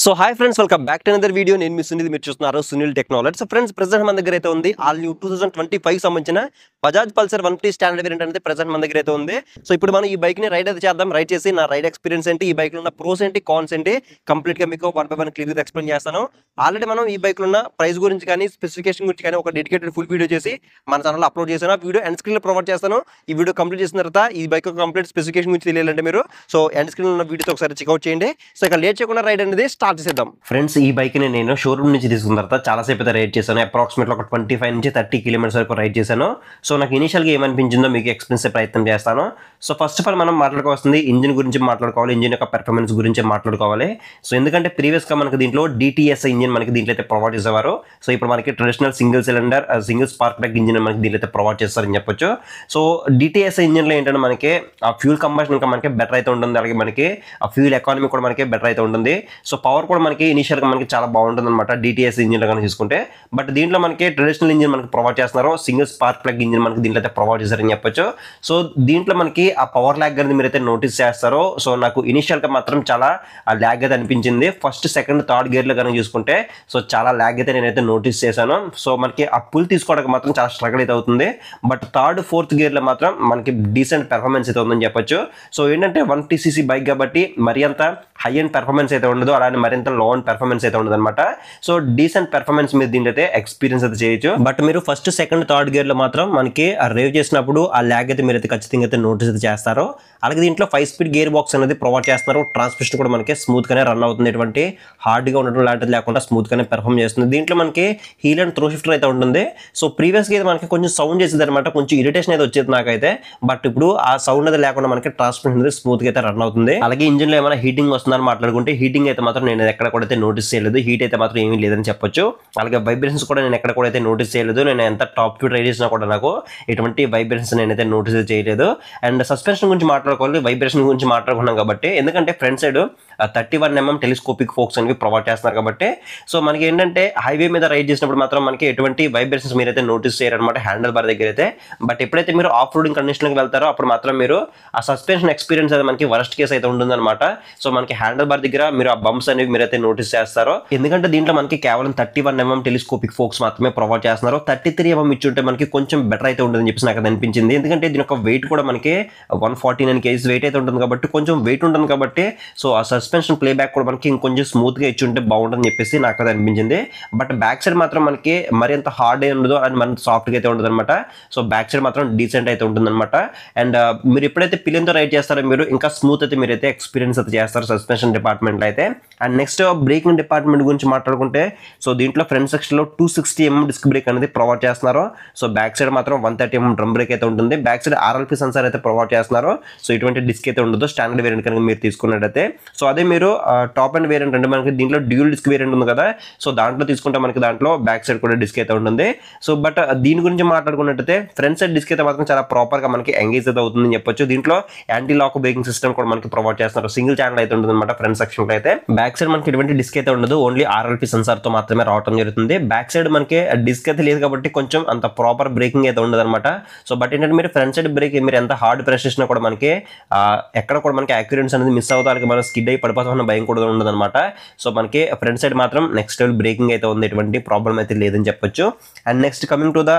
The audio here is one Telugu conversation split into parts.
So hi friends, welcome back to another video. నేను మీ సునీల్, మీరు చూస్తున్నారు Sunil technology. So friends, present మన దగ్గర అయితే ఉంది ఆల్ న్యూ 2025 సంబంధించిన బజాజ్ పల్సర్ 150 స్టాండర్డ్ వేరియంట్ అనేది ప్రెజెంట్ మన దగ్గర అయితే ఉంది. సో ఇప్పుడు మనం ఈ బైక్ ని రైడ్ అయితే చేద్దాం. రైడ్ చేసి నా రైడ్ ఎక్స్పీరియన్స్ ఏంటి, ఈ బైక్ లో ఉన్న ప్రోస్ ఏంటి, కాన్స్ ఏంటి, కంప్లీట్ గా మీకు వన్ బై వన్ క్లియర్ గా ఎక్స్ప్లెయిన్ చేస్తాను. ఆల్రెడీ మనం ఈ బైక్ లో ఉన్న ప్రైస్ గురించి కానీ స్పెసిఫికేషన్ గురించి కానీ ఒక డెడికేటెడ్ ఫుల్ వీడియో చేసి మన ఛానల్ అప్లోడ్ చేశాను. ఆ వీడియో ఎండ్ స్క్రీన్ లో ప్రొవైడ్ చేస్తాను. ఈ వీడియో కంప్లీట్ చేసిన తర్వాత ఈ బైక్ కంప్లీట్ స్పెసిఫికేషన్ గురించి తెలియాలంటే మీరు సో ఎండ్ స్క్రీన్ లో ఉన్న వీడియోతో ఒకసారి చెక్అవుట్ చేయండి. సో ఇక లేట్ చేయకుండా రైడ్ అనేది స్టార్ట్ చేద్దాం. ఫ్రెండ్స్, ఈ బైక్ ని నేను షోరూమ్ నుంచి తీసుకున్న తర్వాత చాలాసేపు అయితే రైడ్ చేశాను. అప్రాక్సిమేట్లీ ఒక 25 నుంచి 30 కిలోమీటర్స్ వరకు రైడ్ చేశాను. సో నాకు ఇనిషియల్గా ఏమనిపించిందో మీకు ఎక్స్ప్లెయిన్ చేసే ప్రయత్నం చేస్తాను. సో ఫస్ట్ ఆఫ్ ఆల్ మనం మాట్లాడుకోవాల్సింది ఇంజిన్ గురించి మాట్లాడుకోవాలి, ఇంజిన్ యొక్క పెర్ఫార్మెన్స్ గురించి మాట్లాడుకోవాలి. సో ఎందుకంటే ప్రీవియస్గా మనకి దీంట్లో DTS ఇంజిన్ మనకి దీంట్లో అయితే ప్రొవైడ్ చేసేవారు. సో ఇప్పుడు మనకి traditional single cylinder single spark plug engine మనకి దీంట్లో అయితే ప్రొవైడ్ చేస్తారని చెప్పొచ్చు. సో DTS ఇంజిన్లో ఏంటంటే మనకి ఆ ఫ్యూల్ కంబషన్ ఇంకా మనకి బెటర్ అయితే ఉంటుంది. అలాగే మనకి ఆ ఫ్యూల్ ఎకానమీ కూడా మనకి బెటర్ అయితే ఉంటుంది. సో పవర్ కూడా మనకి ఇనిషియల్గా మనకి చాలా బాగుంటుంది అనమాట DTS ఇంజిన్లో కానీ చూసుకుంటే. బట్ దీంట్లో మనకి ట్రెడిషనల్ ఇంజిన్ మనకి ప్రొవైడ్ చేస్తున్నారు, సింగిల్ స్పార్క్ ప్లగ్ ఇంజిన్ మనకి దీంట్లో అయితే ప్రొవైడ్ చేస్తారని చెప్పొచ్చు. సో దీంట్లో మనకి ఆ పవర్ ల్యాగ్ అనేది మీరైతే నోటీస్ చేస్తారో. సో నాకు ఇనిషియల్గా మాత్రం చాలా ల్యాగ్ అయితే అనిపించింది. ఫస్ట్ సెకండ్ థర్డ్ గేర్లో కానీ చూసుకుంటే సో చాలా ల్యాగ్ అయితే నేనైతే నోటీస్ చేశాను. సో మనకి ఆ పుల్ తీసుకోవడానికి మాత్రం చాలా స్ట్రగుల్ అయితే అవుతుంది. బట్ థర్డ్ ఫోర్త్ గేర్లో మాత్రం మనకి డీసెంట్ పెర్ఫార్మెన్స్ అయితే ఉందని చెప్పొచ్చు. సో ఏంటంటే 150cc బైక్ కాబట్టి మరి అంత హై అండ్ పెర్ఫార్మెన్స్ అయితే ఉండదు, అలానే మరింత లో అండ్ పెర్ఫార్మెన్స్ అయితే ఉండదు అనమాట. సో డీసెంట్ పెర్ఫార్మెన్స్ మీరు దీంట్లో అయితే ఎక్స్పీరియన్స్ అయితే చేయొచ్చు. బట్ మీరు ఫస్ట్ సెకండ్ థర్డ్ గేర్ లో మాత్రం మనకి రేవ్ చేసినప్పుడు ఆ ల్యాగ్ అయితే మీరు అయితే ఖచ్చితంగా అయితే నోటీస్ అయితే చేస్తారు. అలాగే దీంట్లో 5 స్పీడ్ గేర్ బాక్స్ అనేది ప్రొవైడ్ చేస్తున్నారు. ట్రాన్స్మిషన్ కూడా మనకి స్మూత్ గానే రన్ అవుతుంది, ఎటువంటి హార్డ్ గా ఉండడం లాంటిది లేకుండా స్మూత్ గానే పెర్ఫార్మ్ చేస్తుంది. దీంట్లో మనకి హీల్ అండ్ త్రో షిఫ్టర్ అయితే ఉంటుంది. సో ప్రీవియస్ గా మనకి కొంచెం సౌండ్ చేసేది అనమాట, కొంచెం ఇరిటేషన్ అయితే వచ్చేది నాకైతే. బట్ ఇప్పుడు ఆ సౌండ్ అయితే లేకుండా మనకి ట్రాన్స్మిషన్ అనేది స్మూత్ గా అయితే రన్ అవుతుంది. అలాగే ఇంజిన్ లో ఏమైనా హీటింగ్ వస్తుందని మాట్లాడుకుంటే హీటింగ్ అయితే మాత్రం నేను ఎక్కడ కూడా అయితే నోటీస్ చేయలేదు. హీట్ అయితే మాత్రం ఏమీ లేదని చెప్పొచ్చు. అలాగే వైబ్రేషన్స్ కూడా నేను ఎక్కడ కూడా అయితే నోటీస్ చేయలేదు. నేను ఎంత టాప్ స్పీడ్ రైడ్ చేసినా కూడా నాకు ఎటువంటి వైబ్రేషన్స్ నేనైతే నోటీస్ చేయలేదు. అండ్ సస్పెన్షన్ గురించి మాట్లాడుకోవాలి, వైబ్రేషన్ గురించి మాట్లాడుకున్నాం కాబట్టి, ఎందుకంటే front side 31mm telescopic forks అనేవి ప్రొవైడ్ చేస్తున్నారు కాబట్టి సో మనకి ఏంటంటే హైవే మీద రైడ్ చేసినప్పుడు మాత్రం మనకి ఎటువంటి వైబ్రేషన్స్ మీరైతే నోటీస్ చేయరనమాట హ్యాండిల్ బార్ దగ్గర అయితే. బట్ ఎప్పుడైతే మీరు ఆఫ్ రోడింగ్ కండిషన్కి వెళ్తారో అప్పుడు మాత్రం మీరు ఆ సస్పెన్షన్ ఎక్స్పీరియన్స్ అయితే మనకి వరస్ట్ కేసు అయితే ఉంటుందన్నమాట. సో మనకి హ్యాండిల్ బార్ దగ్గర మీరు ఆ బంప్స్ అనేవి మీరైతే నోటీస్ చేస్తారో, ఎందుకంటే దీంట్లో మనకి కేవలం 31mm టెలిస్కోపిక్ ఫోక్స్ మాత్రమే ప్రొవైడ్ చేస్తున్నారు. 33mm ఇచ్చి ఉంటే మనకి కొంచెం బెటర్ అయితే ఉంటుందని చెప్పేసి నాకు అది అనిపించింది. ఎందుకంటే దీని యొక్క వెయిట్ కూడా మనకి 149 kgs వెయిట్ అయితే ఉంటుంది కాబట్టి కొంచెం వెయిట్ ఉంటుంది కాబట్టి సో ఆ సస్పెన్షన్ ప్లే బ్యాక్ కూడా మనకి ఇంకొంచెం స్మూత్ గా ఇచ్చి ఉంటే బాగుంటుందని చెప్పేసి నాకు అది అనిపించింది. బట్ బ్యాక్ సైడ్ మాత్రం మనకి మరింత హార్డ్ ఏ ఉండదు, అండ్ మరింత సాఫ్ట్ గా అయితే ఉంటుంది అనమాట. సో బ్యాక్ సైడ్ మాత్రం డీసెంట్ అయితే ఉంటుంది అనమాట. అండ్ మీరు ఎప్పుడైతే పిలియన్తో రైడ్ చేస్తారో మీరు ఇంకా స్మూత్ అయితే మీరైతే ఎక్స్పీరియన్స్ అయితే చేస్తారు సస్పెన్షన్ డిపార్ట్మెంట్ లో అయితే. అండ్ నెక్స్ట్ బ్రేకింగ్ డిపార్ట్మెంట్ గురించి మాట్లాడుకుంటే సో దీంట్లో ఫ్రంట్ సెక్షన్ లో 260mm డిస్క్ బ్రేక్ అనేది ప్రొవైడ్ చేస్తున్నారు. సో బ్యాక్ సైడ్ మాత్రం 130mm డ్రమ్ బ్రేక్ అయితే ఉంటుంది. బ్యాక్ సైడ్ RLP సెన్సార్ అయితే ప్రొవైడ్ చేస్తున్నారు. సో ఇటువంటి డిస్క్ అయితే ఉండదు స్టాండర్డ్ వేరియంట్ కనుక మీరు తీసుకున్నట్టయితే. సో అదే మీరు టాప్ అండ్ వేరియంట్ అంటే మనకి దీంట్లో డ్యూల్ డిస్క్ వేరియంట్ ఉంది కదా, సో దాంట్లో తీసుకుంటే మనకి దాంట్లో బ్యాక్ సైడ్ కూడా డిస్క్ అయితే ఉంటుంది. సో బట్ దీని గురించి మాట్లాడుకున్నట్టయితే ఫ్రంట్ సైడ్ డిస్క్ అయితే మాత్రం చాలా ప్రాపర్ గా మనకి ఎంగేజ్ అయితే అవుతుందని చెప్పొచ్చు. దీంట్లో యాంటీ లాక్ బ్రేకింగ్ సిస్టమ్ కూడా మనకి ప్రొవైడ్ చేస్తున్నారు. సింగిల్ ఛానల్ అయితే ఉంటుంది అనమాట ఫ్రంట్ సెక్షన్ లో అయితే. బ్యాక్ సైడ్ మనకి ఎటువంటి డిస్క్ అయితే ఉండదు, ఓన్లీ RLP సెన్సార్ తో మాత్రమే రావడం జరుగుతుంది. బ్యాక్ సైడ్ మనకి డిస్క్ అయితే లేదు కాబట్టి కొంచెం అంత ప్రాపర్ బ్రేకింగ్ అయితే ఉండదు అనమాట. సో బట్ ఏంటంటే మీరు ఫ్రంట్ సైడ్ బ్రేక్ మీరు ఎంత హార్డ్ ప్రెస్ చేసినా కూడా మనకి ఎక్కడ కూడా మనకి యాక్యురెన్స్ అనేది మిస్ అవుతానికి మనం స్కిడ్ అయి పడిపోతామన్న భయం కూడా ఉండదు అనమాట. సో మనకి ఫ్రంట్ సైడ్ మాత్రం నెక్స్ట్ లెవెల్ బ్రేకింగ్ అయితే ఉంది, ఎటువంటి ప్రాబ్లం అయితే లేదని చెప్పొచ్చు. And next coming to the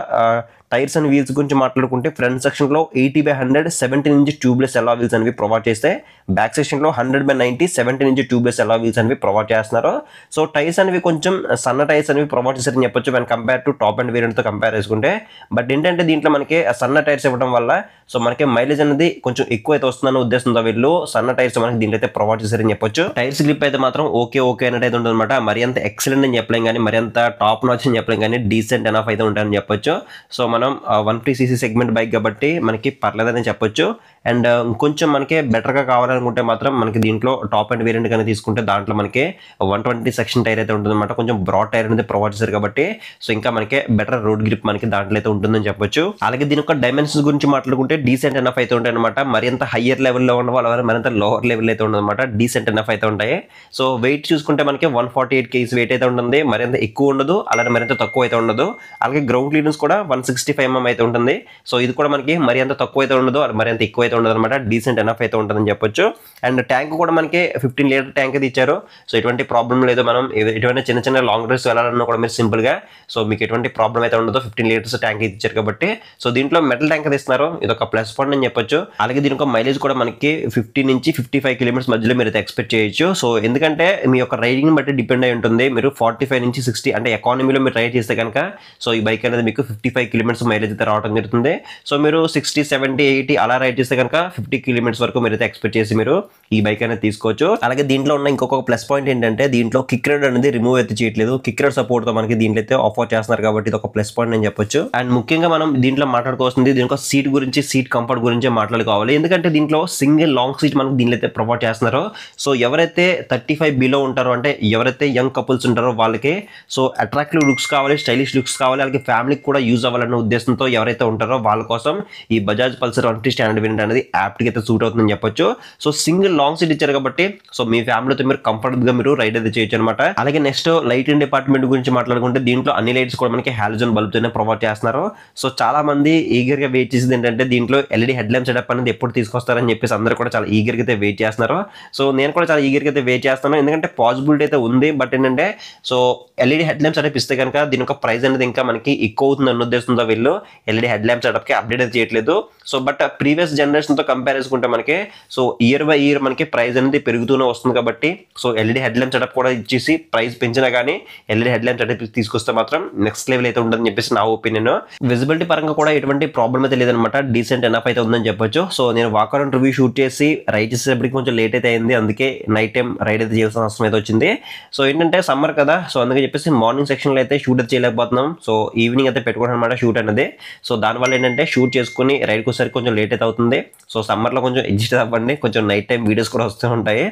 tyres and wheels గురించి మాట్లాడుకుంటే ఫ్రంట్ సెక్షన్ లో 80/100 17" ట్యూబ్లెస్ ఎలా వీల్స్ అనేవి ప్రొవైడ్ చేస్తే, బ్యాక్ సెక్షన్ లో 100/90 17" ట్యూబ్లెస్ ఎలా వీల్స్ అనేవి ప్రొవైడ్ చేస్తున్నారు. సో టైర్స్ అనేవి కొంచెం సన్న టైర్స్ అనేవి ప్రొవైడ్ చేస్తారని చెప్పొచ్చు when compare to top and variant తో కంపేర్ చేసుకుంటే. బట్ ఏంటంటే దీంట్లో మనకి సన్న టైర్స్ ఇవ్వడం వల్ల సో మనకి మైలేజ్ అనేది కొంచెం ఎక్కువ అయితే వస్తుందన్న ఉద్దేశంతో వీళ్ళు సన్న టైర్స్ మనకి దీంట్లో అయితే ప్రొవైడ్ చేశారని చెప్పొచ్చు. టైర్స్ గ్రిప్ అయితే మాత్రం ఓకే అన్నట్టు అయితే ఉంటుంది అనమాట. మరి అంత ఎక్సలెంట్ అని చెప్పలేం కానీ మరి అంత టాప్ నాచ్ అని చెప్పలేం కానీ డీసెంట్ ఎనఫ్ అయితే ఉంటాయని చెప్పొచ్చు. సో మనం 150cc సెగ్మెంట్ బైక్ కాబట్టి మనకి పర్లేదని చెప్పొచ్చు. అండ్ కొంచెం మనకి బెటర్గా కావాలనుకుంటే మాత్రం మనకి దీంట్లో టాప్ అండ్ వేరియంట్ కానీ తీసుకుంటే దాంట్లో మనకి 120 సెక్షన్ టైర్ అయితే ఉంటుంది అనమాట. కొంచెం బ్రాడ్ టైర్ అనేది ప్రొవైడ్ చేశారు కాబట్టి సో ఇంకా మనకి బెటర్ రోడ్ గ్రిప్ మనకి దాంట్లో అయితే ఉంటుందని చెప్పొచ్చు. అలాగే దీని యొక్క డైమెన్షన్స్ గురించి మాట్లాడుకుంటే డీసెంట్ ఎనఫ్ అయితే ఉంటాయి అనమాట. మరింత హయ్యర్ లెవెల్లో ఉన్న వాళ్ళు మరింత లోవర్ లెవెల్ అయితే ఉంటుంది అనమాట. డీసెంట్ ఎనఫ్ అయితే ఉంటాయి. సో వెయిట్ చూసుకుంటే మనకి 148 kgs వెయిట్ అయితే ఉంటుంది, మరింత ఎక్కువ ఉండదు అలాగే మరింత తక్కువ అయితే ఉండదు. అలాగే గ్రౌండ్ క్లియరెన్స్ కూడా 165mm అయితే ఉంటుంది. సో ఇది కూడా మనకి మరి అంత తక్కువ అయితే ఉండదు మరింత ఎక్కువ అయితే ఉండదు అనమాట, డీసెంట్ ఎనఫ్ అయితే ఉంటుందని చెప్పొచ్చు. అండ్ ట్యాంక్ కూడా మనకి 15 లీటర్ ట్యాంక్ అయితే ఇచ్చారు. సో ఎటువంటి ప్రాబ్లం లేదు, మనం ఎటువంటి చిన్న చిన్న లాంగ్ డ్రైవ్స్ వెళ్ళాలన్నా కూడా మీరు సింపుల్ గా సో మీకు ఎటువంటి ప్రాబ్లం అయితే ఉండదు. 15 లీటర్స్ ట్యాంక్ అయితే ఇచ్చారు కాబట్టి. సో దీంట్లో మెటల్ ట్యాంక్ అయితే ఇస్తున్నారు, ఇది ఒక ప్లస్ పాయింట్ అని చెప్పొచ్చు. అలాగే దీని యొక్క మైలేజ్ కూడా మనకి 50 నుంచి 55 కిలోమీటర్స్ మధ్యలో మీరు అయితే ఎక్స్పెక్ట్ చేయొచ్చు. సో ఎందుకంటే మీ యొక్క రైడింగ్ బట్టి డిపెండ్ అయి ఉంటుంది. మీరు 45 నుంచి 60 అంటే ఎకానమీలో మీరు రైడ్ చేస్తే కనుక సో ఈ బైక్ అనేది మీకు 55 కిలోమీటర్స్ మైలేజ్ అయితే రావడం జరుగుతుంది. సో మీరు 60, 70, 80 అలా రైడ్ చేస్తే కనుక 50 కిలోమీటర్స్ వరకు మీరు అయితే ఎక్స్పెక్ట్ చేసి మీరు ఈ బైక్ అనేది తీసుకోవచ్చు. అలాగే దీంట్లో ఉన్న ఇంకొక ప్లస్ పాయింట్ ఏంటంటే దీంట్లో కిక్ రైడ్ అనేది రిమూవ్ అయితే చేయట్లేదు. కిక్ రైడ్ సపోర్ట్ తో మనకి దీంట్లో అయితే ఆఫర్ చేస్తున్నారు కాబట్టి ఇది ఒక ప్లస్ పాయింట్ అని చెప్పొచ్చు. అండ్ ముఖ్యంగా మనం దీంట్లో మాట్లాడుకోవాల్సింది దీని యొక్క సీట్ గురించి, సీట్ కంఫర్ట్ గురించి మాట్లాడుకోవాలి. ఎందుకంటే దీంట్లో సింగిల్ లాంగ్ సీట్ మనకి దీంట్లో అయితే ప్రొవైడ్ చేస్తున్నారో సో ఎవరైతే 35 బిలో ఉంటారో అంటే ఎవరైతే యంగ్ కపుల్స్ ఉంటారో వాళ్ళకి సో అట్రాక్టివ్ లుక్స్ కావాలి, స్టైలిష్ లుక్స్ కావాలి, అలాగే ఫ్యామిలీకి కూడా యూజ్ అవ్వాలనే ఉద్దేశంతో ఎవరైతే ఉంటారో వాళ్ళ కోసం ఈ బజాజ్ పల్సర్ 150 స్టాండర్డ్ వేరియంట్ అనేది యాప్ట్కి అయితే సూట్ అవుతుందని చెప్పొచ్చు. సో సింగిల్ లాంగ్ సీట్ ఇచ్చారు కాబట్టి సో మీ ఫ్యామిలీతో మీరు కంఫర్టబుల్ గా మీరు రైడ్ అయితే చేయొచ్చు అనమాట. అలాగే నెక్స్ట్ లైటింగ్ డిపార్ట్మెంట్ గురించి మాట్లాడుకుంటే దీంట్లో అన్ని లైట్స్ కూడా మనకి హాలోజన్ బల్బ్ తోనే ప్రొవైడ్ చేస్తున్నారు. సో చాలా మంది ఈగర్ గా వెయిట్ చేసేది ఏంటంటే దీంట్లో ఎల్ఈడి హెడ్ ల్యాంప్ సెటప్ అనేది ఎప్పుడు తీసుకొస్తారని చెప్పేసి అందరూ కూడా చాలా ఈగర్ గా అయితే వెయిట్ చేస్తున్నారు. సో నేను కూడా చాలా ఈగర్ గా అయితే వెయిట్ చేస్తాను, ఎందుకంటే పాసిబిలిటీ అయితే ఉంది. బట్ ఏంటంటే so LED head lamp setup ఇస్తే కనుక దీని యొక్క ప్రైస్ అనేది ఇంకా మనకి ఎక్కువ అవుతుంది అన్న ఉద్దేశంతో వీళ్ళు ఎల్ఈడి హెడ్ ల్యాంప్ సెటప్ కి అప్డేట్ అయితే చేయట్లేదు. సో బట్ ప్రీవియస్ జనరేషన్ తో కంపేర్ చేసుకుంటే మనకి సో ఇయర్ బై ఇయర్ మనకి ప్రైస్ అనేది పెరుగుతూనే వస్తుంది కాబట్టి so LED head lamp setup కూడా ఇచ్చేసి ప్రైస్ పెంచినా కానీ ఎల్ఈడి హెడ్ ల్యాంప్ సెటప్ తీసుకొస్తే మాత్రం నెక్స్ట్ లెవెల్ అయితే ఉంటుందని చెప్పేసి నా ఒపీనియన్. విజిబిలిటీ పరంగా కూడా ఎటువంటి ప్రాబ్లం అయితే లేదనమాట, డీసెంట్ ఎనఫ్ అయితే ఉందని చెప్పొచ్చు. సో నేను వాక్ అరౌండ్ రివ్యూ షూట్ చేసి రైడ్ చేసేటప్పటికి కొంచెం లేట్ అయితే అయింది, అందుకే నైట్ టైం రైడ్ అయితే చేయాల్సిన అవసరం అయితే వచ్చింది. సో ఏంటంటే సమ్మర్ కదా, సో అందుకే చెప్పేసి మార్నింగ్ సెక్షన్లో అయితే షూట్ అయితే చేయలేకపోతున్నాం. సో ఈవినింగ్ అయితే పెట్టుకుంటాం అనమాట షూట్ అనేది. సో దానివల్ల ఏంటంటే షూట్ చేసుకుని రైడ్కి వచ్చేసరికి కొంచెం లేట్ అయితే అవుతుంది. సో సమ్మర్లో కొంచెం అడ్జస్ట్ అవ్వండి, కొంచెం నైట్ టైం వీడియోస్ కూడా వస్తూ ఉంటాయి.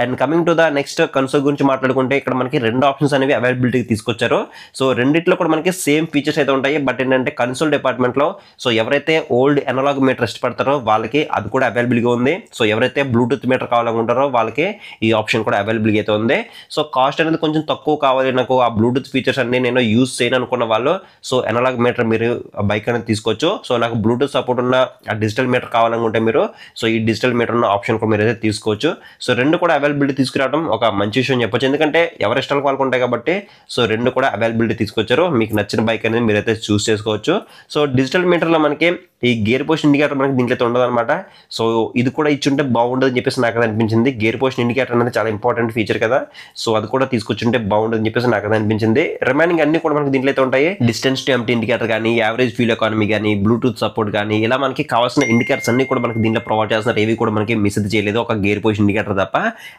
And coming to the next console గురించి మాట్లాడుకుంటే ఇక్కడ మనకి 2 ఆప్షన్స్ అనేవి అవైలబిలిటీకి తీసుకొచ్చారు. సో రెండిట్లో కూడా మనకి సేమ్ ఫీచర్స్ అయితే ఉంటాయి. బట్ ఏంటంటే కన్సోల్ డిపార్ట్మెంట్లో సో ఎవరైతే ఓల్డ్ అనలాగ్ మీటర్ ఇష్టపడతారో వాళ్ళకి అది కూడా అవైలబుల్గా ఉంది. సో ఎవరైతే బ్లూటూత్ మీటర్ కావాలనుకుంటారో వాళ్ళకి ఈ ఆప్షన్ కూడా అవైలబుల్గా అయితే ఉంది. సో కాస్ట్ అనేది కొంచెం తక్కువ కావాలి నాకు, ఆ బ్లూటూత్ ఫీచర్స్ అన్ని నేను యూజ్ చేయను అనుకున్న వాళ్ళు సో అనలాగ్ మీటర్ మీరు బైక్ అనేది తీసుకోవచ్చు. సో నాకు బ్లూటూత్ సపోర్ట్ ఉన్న డిజిటల్ మీటర్ కావాలనుకుంటే మీరు సో ఈ డిజిటల్ మీటర్ ఉన్న ఆప్షన్ కూడా మీరు అయితే తీసుకోవచ్చు. సో రెండు కూడా అవైలబిలిటీ తీసుకురావడం ఒక మంచి విషయం చెప్పొచ్చు, ఎందుకంటే ఎవరి ఇష్టాలు వాళ్ళకు ఉంటాయి కాబట్టి సో రెండు కూడా అవైలబిలిటీ తీసుకొచ్చారు. మీకు నచ్చిన బైక్ అనేది మీరైతే చూస్ చేసుకోవచ్చు. సో డిజిటల్ మీటర్లో మనకి ఈ గేర్ పోషన్ ఇండికేటర్ మనకి దీంట్లో అయితే ఉండదు అనమాట. సో ఇది కూడా ఇచ్చుంటే బాగుండదని చెప్పేసి నాకు అది అనిపించింది. గేర్ పోషన్ ఇండికేటర్ అనేది చాలా ఇంపార్టెంట్ ఫీచర్ కదా, సో అది కూడా తీసుకొచ్చుంటే బాగుండదని చెప్పేసి నాకు అది అనిపించింది. రిమైనింగ్ అన్ని కూడా మనకి దీంట్లో అయితే ఉంటాయి. డిస్టెన్స్ టు ఎంటీ ఇండికేటర్ కానీ, యావరేజ్ ఫ్యూల్ ఎకానమీ కానీ, బ్లూటూత్ సపోర్ట్ కానీ, ఇలా మనకి కావాల్సిన ఇండికేటర్స్ అన్ని కూడా మనకి దీంట్లో ప్రొవైడ్ చేస్తున్నారు. ఏవి కూడా మనకి మిస్ చేయలేదు, ఒక గేర్ పోషన్ ఇండికేటర్ తప్ప.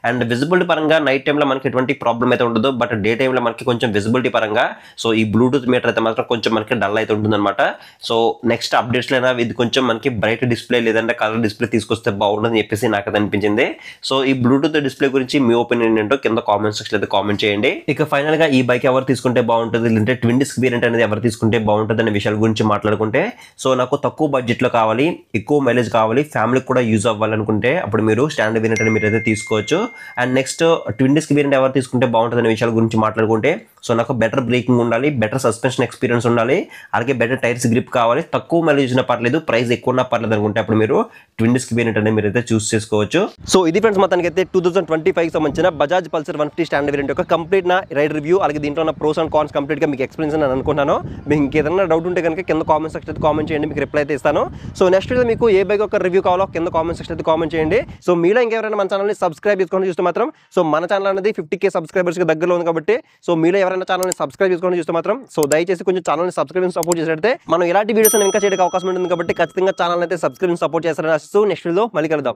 అండ్ విజిబిలిటీ పరంగా నైట్ టైంలో మనకి ఎటువంటి ప్రాబ్లం అయితే ఉండదు. బట్ డే టైంలో మనకి కొంచెం విజిబిలిటీ పరంగా సో ఈ బ్లూటూత్ మీటర్ అయితే మాత్రం కొంచెం మనకి డల్ అయితే ఉంటుంది అనమాట. సో నెక్స్ట్ అప్డేట్స్ అయినా ఇది కొంచెం మనకి బ్రైట్ డిస్ప్లే లేదంటే కలర్ డిస్ప్లే తీసుకొస్తే బాగుంటుందని చెప్పేసి నాకు అది అనిపించింది. సో ఈ బ్లూటూత్ డిస్ప్లే గురించి మీ ఒపీనియన్ ఏంటో కింద కామెంట్ సెక్షన్ అయితే కామెంట్ చేయండి. ఇక ఫైనల్ గా ఈ బైక్ ఎవరు తీసుకుంటే బాగుంటుంది, లేదంటే ట్విన్ డిస్క్ వేరియంట్ అనేది ఎవరు తీసుకుంటే బాగుంటుంది అనే విషయాల గురించి మాట్లాడుకుంటే సో నాకు తక్కువ బడ్జెట్ లో కావాలి, ఎక్కువ మైలేజ్ కావాలి, ఫ్యామిలీకి కూడా యూజ్ అవ్వాలనుకుంటే అప్పుడు మీరు స్టాండర్డ్ వేరియంట్ అని మీరు అయితే తీసుకోవచ్చు. And next twin disc variant ఎవరు తీసుకుంటే బాగుంటుంది అనే విషయాల గురించి మాట్లాడుకుంటే సో నాకు బెటర్ బ్రేకింగ్ ఉండాలి, బెటర్ సస్పెన్షన్ ఎక్స్పీరియన్స్ ఉండాలి, అలాగే బెటర్ టైర్స్ గ్రిప్ కావాలి, తక్కువ మైలేజ్ ఉన్నా పర్లేదు, ప్రైస్ ఎక్కువ ఉన్నా పర్లేదు అనుకుంటే అప్పుడు మీరు ట్విన్ డిస్క్ వేరియంట్ అనేది మీరు అయితే చూస్ చేసుకోవచ్చు. సో ఇది ఫ్రెండ్స్ మొత్తానికి అయితే 2025 సంబంధించిన బజాజ్ పల్సర్ 150 స్టాండర్డ్ వేరియంట్ యొక్క కంప్లీట్ నా రైడ్ రివ్యూ, అలాగే దీంట్లో ఉన్న ప్రోస్ అండ్ కాన్స్ కంప్లీట్ గా మీకు ఎక్స్ప్లెయిన్ అని అనుకుంటున్నాను. మీకు ఇంకేదైనా డౌట్ ఉంటే కనుక కింద కామెంట్ సెక్షన్ అయితే కామెంట్ చేయండి, మీకు రిప్లై అయితే ఇస్తాను. సో నెక్స్ట్ వీడియో మీకు ఏ బైక్ యొక్క రివ్యూ కావాలో కింద కామెంట్ సెక్షన్ అయితే కామెంట్ చేయండి. సో మీలో ఇంకెవరైనా మన ఛానల్ని సబ్స్క్రైబ్ చేసుకొని చూస్తే మాత్రం సో మన ఛానల్ అనేది 50K సబ్స్క్రైబర్స్కి దగ్గరలో ఉంది కాబట్టి సో మీలో ఎవరైనా ఛానల్ని సబ్స్క్రైబ్ చేసుకొని చూస్తే మాత్రం సో దయచేసి కొంచెం ఛానల్ని సబ్స్క్రైబ్ సపోర్ట్ చేసినట్టే మనం ఇలాంటి వీడియోస్ ఇంకా చేయడానికి అవకాశం ఉంటుంది కాబట్టి ఖచ్చితంగా ఛానల్ అయితే సబ్స్క్రైబ్ సపోర్ట్ చేస్తారని ఆశిస్తూ నెక్స్ట్ వీడియో మళ్ళీ కలుద్దాం.